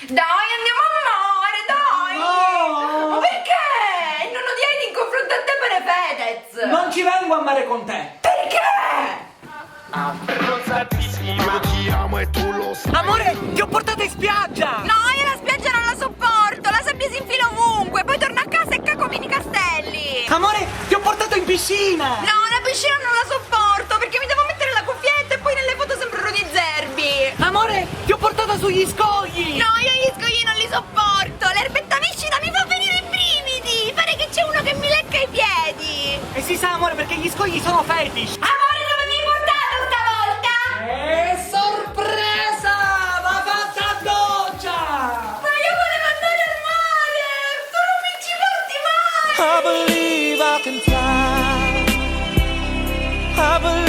Dai, andiamo a mare, dai! No! Ma perché? Il nonno di Heidi in confronto a te pare Fedez! Non ci vengo a mare con te! Perché? Io ti amo e tu lo sai. Amore, ti ho portato in spiaggia! No, io la spiaggia non la sopporto, la sabbia si infila ovunque, poi torno a casa e cacomini castelli! Amore, ti ho portato in piscina! No, la piscina non la sopporto, perché mi devo mettere la cuffietta e poi nelle foto sembro Rudy Zerbi! Amore, ti ho portato sugli scogli! No, io gli scogli non li sopporto, l'erbetta viscida mi fa venire i brividi! Pare che c'è uno che mi lecca i piedi! E si sa, amore, perché gli scogli sono fetish! Amore, dove mi hai portato stavolta? Sorpresa! Va fatta a doccia! Ma io volevo andare al mare! Tu non mi ci porti mai! I believe I can fly. I believe